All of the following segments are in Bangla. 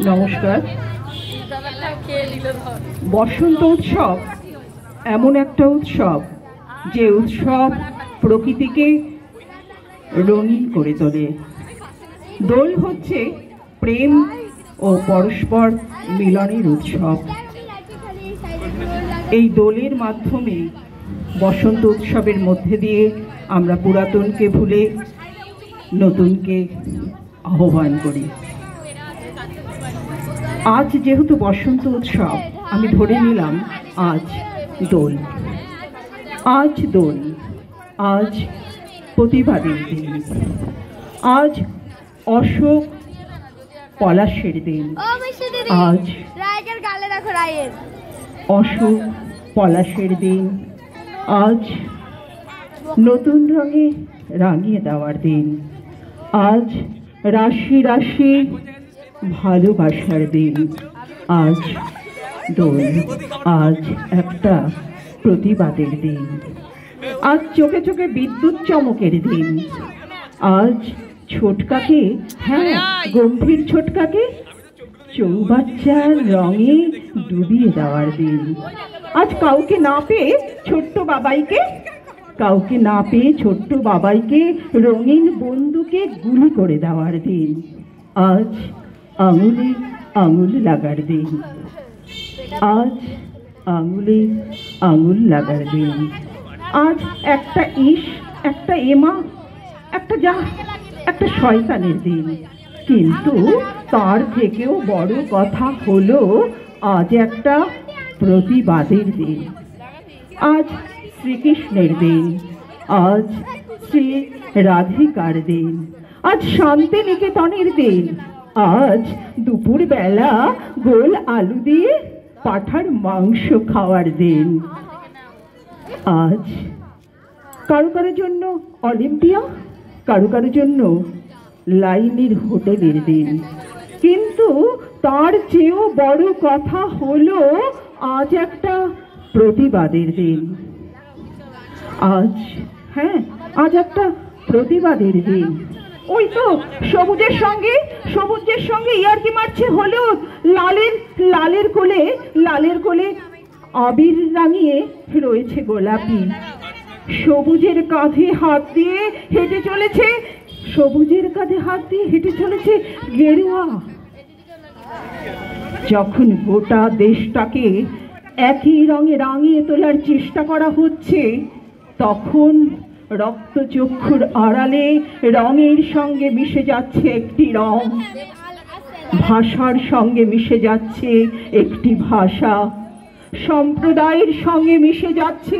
নমস্কার। বসন্ত উৎসব এমন একটা উৎসব যে উৎসব প্রকৃতিকে রঙিন করে তোলে। দোল হচ্ছে প্রেম ও পরস্পর মিলনের উৎসব। এই দোলের মাধ্যমে বসন্ত উৎসবের মধ্যে দিয়ে আমরা পুরাতনকে ভুলে নতুনকে আহ্বান করি। আজ যেহেতু বসন্ত উৎসব, আমি ধরে নিলাম আজ দোল। আজ দোল, আজ প্রতিবাদের দিন, আজ অশোক পলাশের দিন, আজ অশোক পলাশের দিন, আজ নতুন রঙে রাঙিয়ে দেওয়ার দিন, আজ রাশি রাশি ভালোবাসার দিন, আজ দোল, আজ একটা প্রতিবাদের দিন, আজ চোখে চোখে বিদ্যুৎ চমকের দিন, আজ ছোটকাকে, হ্যাঁ গম্ভীর ছোটকাকে চৌবাচ্চার রঙে ডুবিয়ে দেওয়ার দিন, আজ কাউকে না পেয়ে ছোট্ট বাবাইকে, কাউকে না পেয়ে ছোট্ট বাবাইকে রঙিন বন্দুকে গুলি করে দেওয়ার দিন, আজ আঙুলে আঙুল লাগার দিন, আজ আঙুলে আঙুল লাগার দিন, আজ একটা ইস, একটা এমা, একটা যা, একটা শয়তানের দিন। কিন্তু তার থেকেও বড় কথা হলো আজ একটা প্রতিবাদের দিন। আজ শ্রীকৃষ্ণের দিন, আজ শ্রী রাধিকার দিন, আজ শান্তিনিকেতনের দিন, আজ দুপুর বেলা গোল আলু দিয়ে পাঁঠার মাংস খাওয়ার দিন, আজ কারো কারোর জন্য অলিম্পিয়া, কারো কারোর জন্য লাইনের হোটেলের দিন। কিন্তু তার চেয়েও বড় কথা হলো আজ একটা প্রতিবাদের দিন। আজ, হ্যাঁ আজ একটা প্রতিবাদের দিন। ওই তো সবুজের সঙ্গে ইয়ার্কি মারছে হলুদ, লালের কোলে আবির রাঙিয়ে রয়েছে গোলাপি, সবুজের কাঁধে হাত দিয়ে হেঁটে চলেছে, সবুজের কাঁধে হাত দিয়ে হেঁটে চলেছে গেরুয়া। যখন গোটা দেশটাকে একই রঙে রাঙিয়ে তোলার চেষ্টা করা হচ্ছে, তখন রক্তচক্ষুর আড়ালে রঙের সঙ্গে মিশে যাচ্ছে একটি রং, ভাষার সঙ্গে মিশে যাচ্ছে একটি ভাষা, সম্প্রদায়ের সঙ্গে মিশে যাচ্ছে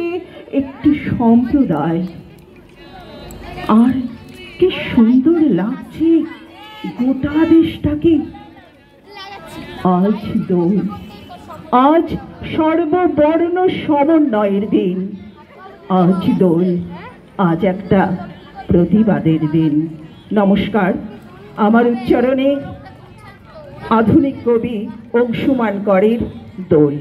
একটি সম্প্রদায়। আর কি সুন্দর লাগছে গোটা দেশটাকে। আজ দোল, আজ সর্ববর্ণ সমন্বয়ের দিন, আজ দোল, আজ একটা প্রতিবাদের দিন। নমস্কার। আমার উচ্চারণে আধুনিক কবি অংশুমান করের দোল।